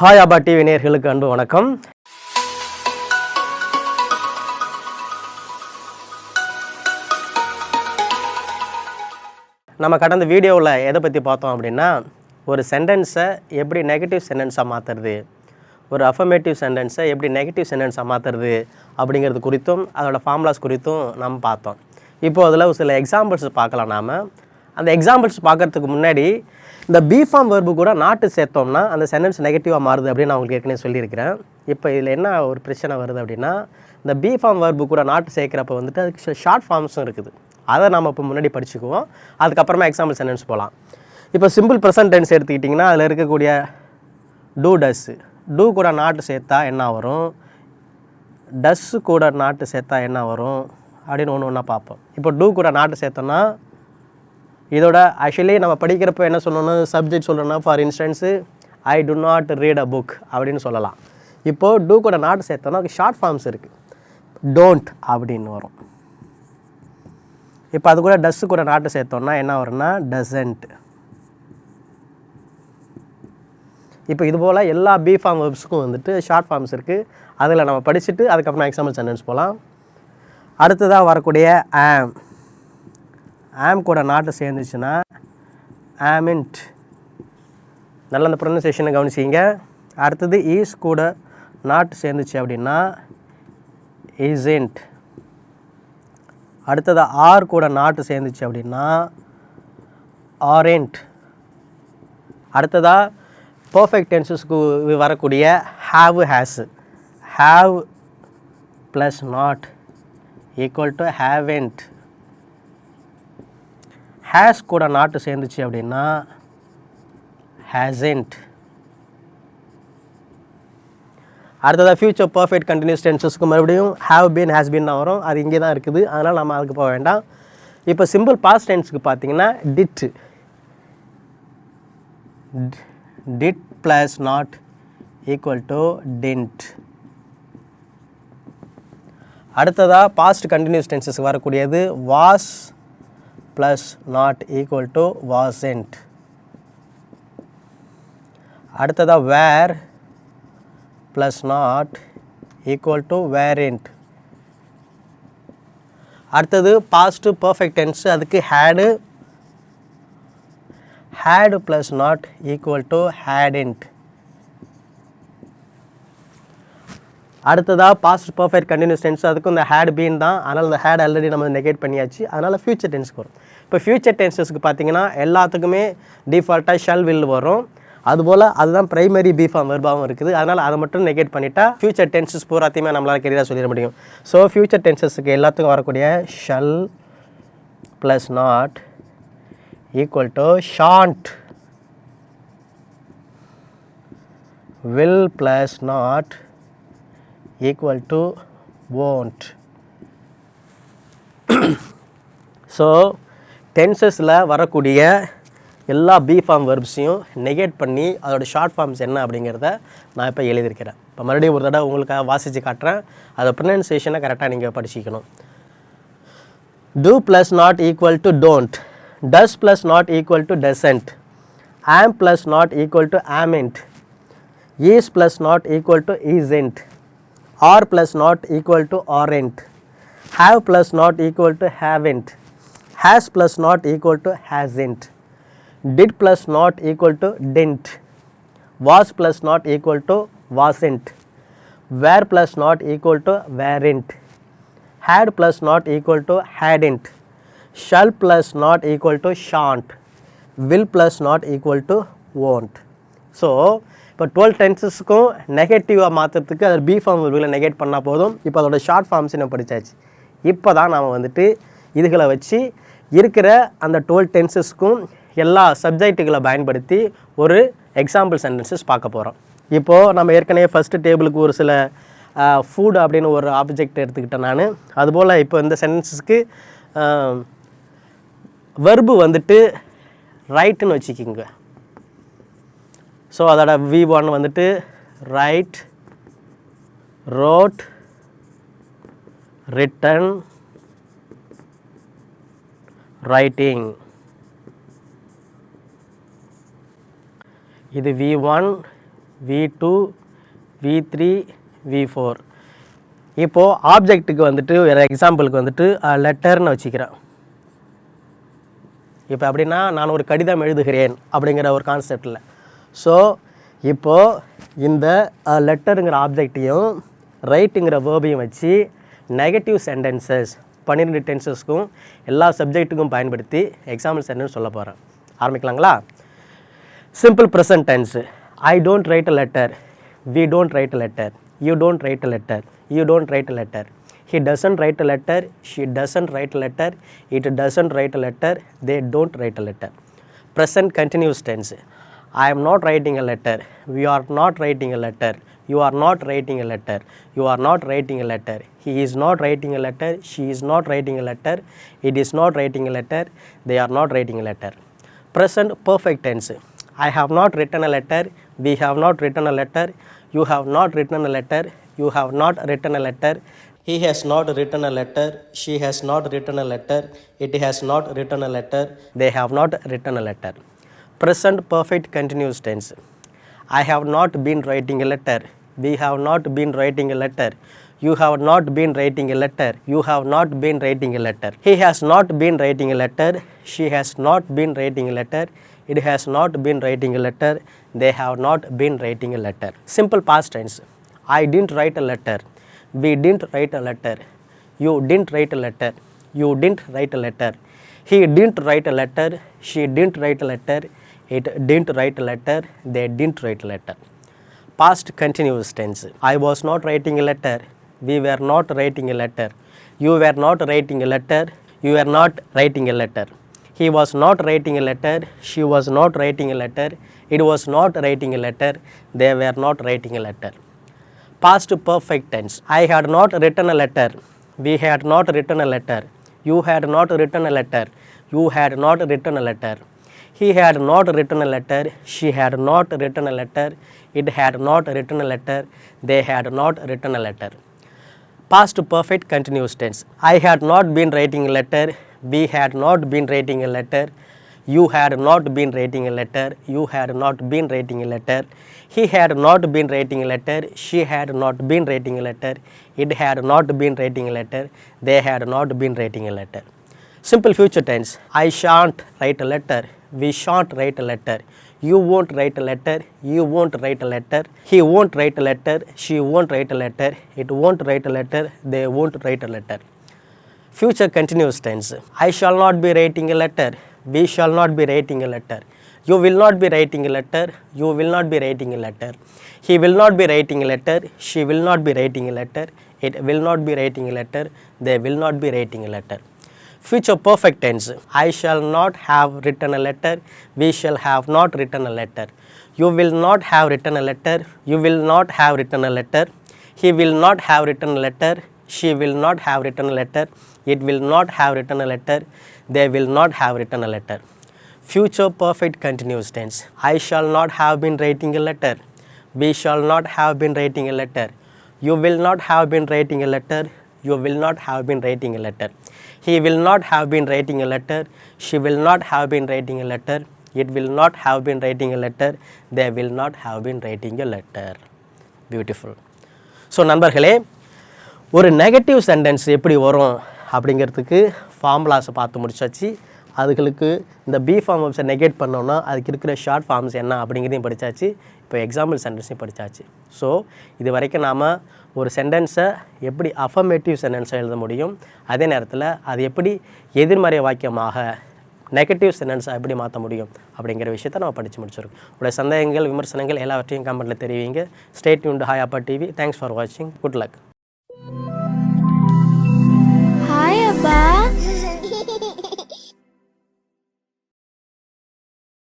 Hi Abba TV நேயர்களுக்கு அன்பு வணக்கம். நம்ம கடந்த வீடியோவில் எதை பற்றி பார்த்தோம் அப்படின்னா, ஒரு சென்டென்ஸை எப்படி நெகட்டிவ் சென்டென்ஸாக மாற்றுறது, ஒரு அஃபர்மேட்டிவ் சென்டென்ஸை எப்படி நெகட்டிவ் சென்டென்ஸாக மாற்றுறது அப்படிங்கிறது குறித்தும் அதோடய ஃபார்முலாஸ் குறித்தும் நம்ம பார்த்தோம். இப்போது அதில் ஒரு சில எக்ஸாம்பிள்ஸ் பார்க்கலாம். நாம் அந்த எக்ஸாம்பிள்ஸ் பார்க்குறதுக்கு முன்னாடி இந்த பி ஃபார்ம் வெர்பு கூட நாட்டு சேர்த்தோம்னா அந்த சென்டென்ஸ் நெகட்டிவாக மாறுது அப்படின்னு நான் உங்களுக்கு ஏற்கனவே சொல்லியிருக்கிறேன். இப்போ இதில் என்ன ஒரு பிரச்சனை வருது அப்படின்னா, இந்த பி ஃபார்ம் வெர்பு கூட நாட்டு சேர்க்குறப்ப வந்துட்டு அதுக்கு ஷார்ட் ஃபார்ம்ஸும் இருக்குது. அதை நம்ம இப்போ முன்னாடி படிச்சுக்குவோம். அதுக்கப்புறமா எக்ஸாம்பிள் சென்டென்ஸ் போகலாம். இப்போ சிம்பிள் ப்ரெசன்ட் டென்ஸ் எடுத்துக்கிட்டிங்கன்னா அதில் இருக்கக்கூடிய டூ டஸ்ஸு, டூ கூட நாட்டு சேர்த்தா என்ன வரும், டஸ்ஸு கூட நாட்டு சேர்த்தா என்ன வரும் அப்படின்னு ஒன்று ஒன்றா பார்ப்போம். இப்போ டூ கூட நாட்டு சேர்த்தோன்னா இதோட ஆக்சுவலி நம்ம படிக்கிறப்ப என்ன சொல்லணும், சப்ஜெக்ட் சொல்லணும்னா for instance I to not read a book அப்படின்னு சொல்லலாம். இப்போது டூ கூட நாட்டு சேர்த்தோன்னா ஷார்ட் ஃபார்ம்ஸ் இருக்குது. டோன்ட் அப்படின்னு வரும். இப்போ அது கூட டஸ்ஸு கூட நாட்டு சேர்த்தோன்னா என்ன வரும்னா டசன்ட். இப்போ இது போல் எல்லா பி ஃபார்ம் வெர்ப்ஸுக்கும் வந்துட்டு ஷார்ட் ஃபார்ம்ஸ் இருக்குது. அதில் நம்ம படிச்சுட்டு அதுக்கப்புறம் எக்ஸாம்பிள் சென்டென்ஸ் போகலாம். அடுத்ததாக வரக்கூடிய ஆம், ஆம் கூட நாட்டு சேர்ந்துச்சுன்னா ஆமின்ட். நல்ல அந்த ப்ரொனன்சியேஷனை கவனிச்சிங்க. அடுத்தது ஈஸ் கூட நாட்டு சேர்ந்துச்சு அப்படின்னா இஸ்இன்ட். அடுத்தது ஆர் கூட நாட்டு சேர்ந்துச்சு அப்படின்னா ஆரெண்ட். அடுத்ததாக பர்ஃபெக்ட் டென்சஸ்க்கு வரக்கூடிய have has, have plus not equal to haven't. Has கூட நாட்டு சேர்ந்துச்சு அப்படின்னா ஹேசென்ட். அடுத்ததாக ஃபியூச்சர் பர்ஃபெக்ட் கண்டினியூஸ் டென்சஸ்க்கு மறுபடியும் ஹேவ் பீன் ஹேஸ் பீன் தான் வரும். அது இங்கே தான் இருக்குது, அதனால் நம்ம அதுக்கு போக வேண்டாம். இப்போ சிம்பிள் பாஸ்ட் டென்ஸுக்கு பார்த்தீங்கன்னா did, did plus not equal to didn't. அடுத்ததாக பாஸ்ட் கண்டினியூஸ் டென்சஸ்க்கு வரக்கூடியது was plus not equal to wasn't. அடுத்ததாக were plus not equal to weren't. அடுத்தது பாஸ்ட்டு பர்ஃபெக்ட் டென்ஸு, அதுக்கு had, had plus not equal to hadn't. அடுத்ததாக past perfect continuous tense, அதுக்கும் இந்த had been தான். அதனால் இந்த ஹேட் ஆல்ரெடி நம்ம நெகேட் பண்ணியாச்சு. அதனால் ஃபியூச்சர் டென்ஸ்க்கு வரும். இப்போ ஃபியூச்சர் டென்சஸ்க்கு பார்த்தீங்கன்னா எல்லாத்துக்குமே டிஃபால்ட்டாக ஷல் வில் வரும். அதுபோல் அதுதான் ப்ரைமரி பி ஃபார்ம் வெர்பாகவும் இருக்குது. அதனால் அதை மட்டும் நெகேட் பண்ணிட்டா ஃபியூச்சர் டென்சஸ் பூராத்தையுமே நம்மளால் கிளியராக சொல்லிட முடியும். ஸோ ஃபியூச்சர் டென்சஸ்க்கு எல்லாத்துக்கும் வரக்கூடிய shall plus not equal to shan't, will plus not equal to won't. So டென்சஸில் வரக்கூடிய எல்லா பி ஃபார்ம் வெர்ப்ஸையும் நெகேட் பண்ணி அதோட ஷார்ட் ஃபார்ம்ஸ் என்ன அப்படிங்கிறத நான் இப்போ எழுதியிருக்கிறேன். இப்போ மறுபடியும் ஒரு தடவை உங்களுக்காக வாசித்து காட்டுறேன். அதை ப்ரொனன்சியேஷனை கரெக்டாக நீங்கள் படிச்சிக்கணும். do plus not equal to don't, does plus not equal to doesn't, am plus not equal to amn't, is plus not equal to isn't, are plus not equal to aren't, have plus not equal to haven't, has plus not equal to hasn't, did plus not equal to didn't, was plus not equal to wasn't, were plus not equal to weren't, had plus not equal to ஹேடென்ட், shall plus not equal to shan't, will plus not equal to won't. So இப்போ 12 டென்சஸ்க்கும் நெகட்டிவாக மாற்றுறதுக்கு அது B form வெர்பில் negate பண்ணால் போதும். இப்போ அதோட short forms நம்ம படித்தாச்சு. இப்போ தான் நாம் வந்துட்டு இதுகளை வச்சு இருக்கிற அந்த 12 டென்சஸ்க்கும் எல்லா சப்ஜெக்ட்டுகளை பயன்படுத்தி ஒரு எக்ஸாம்பிள் சென்டென்சஸ் பார்க்க போகிறோம். இப்போது நம்ம ஏற்கனவே ஃபஸ்ட்டு டேபிளுக்கு ஒரு சில ஃபுட் அப்படின்னு ஒரு ஆப்ஜெக்ட் எடுத்துக்கிட்டேன் நான். அதுபோல் இப்போ இந்த சென்டென்சஸ்க்கு வெர்பு வந்துட்டு ரைட்டுன்னு வச்சுக்கிங்க. ஸோ அதோட V1 வந்துட்டு ரைட், ரோட், ரிட்டன், ரைட்டிங். இது V1, V2 V3 V4. இப்போது ஆப்ஜெக்ட்டுக்கு வந்துட்டு வேறு எக்ஸாம்பிளுக்கு வந்துட்டு லெட்டர்னு வச்சுக்கிறேன். இப்போ அப்படின்னா நான் ஒரு கடிதம் எழுதுகிறேன் அப்படிங்கிற ஒரு கான்செப்டில். ஸோ இப்போது இந்த லெட்டருங்கிற ஆப்ஜெக்டையும் ரைட்டுங்கிற வேர்பையும் வச்சு நெகட்டிவ் சென்டென்சஸ் 12 டென்சஸ்க்கும் எல்லா சப்ஜெக்ட்டுக்கும் பயன்படுத்தி எக்ஸாம்பிள் சென்டென்ஸ் சொல்ல போகிறேன். ஆரம்பிக்கலாங்களா? Simple present tense. I don't write a letter. We don't write a letter. You don't write a letter. You don't write a letter. He doesn't write a letter. She doesn't write a letter. It doesn't write a letter. They don't write a letter. Present continuous tense. I am not writing a letter. We are not writing a letter. You are not writing a letter. You are not writing a letter. He is not writing a letter. She is not writing a letter. It is not writing a letter. They are not writing a letter. Present perfect tense. I have not written a letter. We have not written a letter. You have not written a letter. You have not written a letter. He has not written a letter. She has not written a letter. It has not written a letter. They have not written a letter. Present perfect continuous tense. I have not been writing a letter. We have not been writing a letter. You have not been writing a letter. You have not been writing a letter. He has not been writing a letter. She has not been writing a letter. It has not been writing a letter. They have not been writing a letter. Simple past tense. I didn't write a letter. We didn't write a letter. You didn't write a letter. You didn't write a letter. He didn't write a letter. She didn't write a letter. It didn't write a letter. They didn't write a letter. Past continuous tense. I was not writing a letter. We were not writing a letter. You were not writing a letter. You were not writing a letter. He was not writing a letter. She was not writing a letter. It was not writing a letter. They were not writing a letter. Past perfect tense. I had not written a letter. We had not written a letter. You had not written a letter. You had not written a letter. He had not written a letter. She had not written a letter. It had not written a letter. They had not written a letter. Past perfect continuous tense. I had not been writing a letter. We had not been writing a letter. You had not been writing a letter. You had not been writing a letter. He had not been writing a letter. She had not been writing a letter. It had not been writing a letter. They had not been writing a letter. Simple future tense. I shan't write a letter. We shan't write a letter. You won't write a letter. You won't write a letter. He won't write a letter. She won't write a letter. It won't write a letter. They won't write a letter. Future continuous tense. I shall not be writing a letter. We shall not be writing a letter. You will not be writing a letter. You will not be writing a letter. He will not be writing a letter. She will not be writing a letter. It will not be writing a letter. They will not be writing a letter. Future perfect tense. I shall not have written a letter. We shall have not written a letter. You will not have written a letter. You will not have written a letter. He will not have written a letter. She will not have written a letter. It will not have written a letter. They will not have written a letter. Future perfect continuous tense. I shall not have been writing a letter. We shall not have been writing a letter. You will not have been writing a letter. You will not have been writing a letter. He will not have been writing a letter. She will not have been writing a letter. It will not have been writing a letter. They will not have been writing a letter. Beautiful. So நண்பர்களே, ஒரு negative sentence எப்படி வரும் அப்படிங்கிறதுக்கு ஃபார்முலாஸை பார்த்து முடிச்சாச்சு. அதுகளுக்கு இந்த B form வெப்ஸை negate பண்ணோன்னா அதுக்கு இருக்கிற ஷார்ட் ஃபார்ம்ஸ் என்ன அப்படிங்கிறதையும் படித்தாச்சு. இப்போ எக்ஸாம்பிள் சென்டென்ஸையும் படித்தாச்சு. ஸோ இது வரைக்கும் நாம் ஒரு சென்டென்ஸை எப்படி அஃபர்மேட்டிவ் சென்டென்ஸை எழுத முடியும், அதே நேரத்தில் அது எப்படி எதிர்மறை வாக்கியமாக நெகட்டிவ் சென்டென்ஸை எப்படி மாற்ற முடியும் அப்படிங்கிற விஷயத்தை நம்ம படித்து முடிச்சிருக்கோம். உங்களுடைய சந்தேகங்கள், விமர்சனங்கள் எல்லாவற்றையும் கமெண்ட்டில் தெரிவிங்க. ஸ்டே டியூன்டு ஹாய் அப்பா டிவி. தேங்க்ஸ் ஃபார் வாட்சிங். Good luck.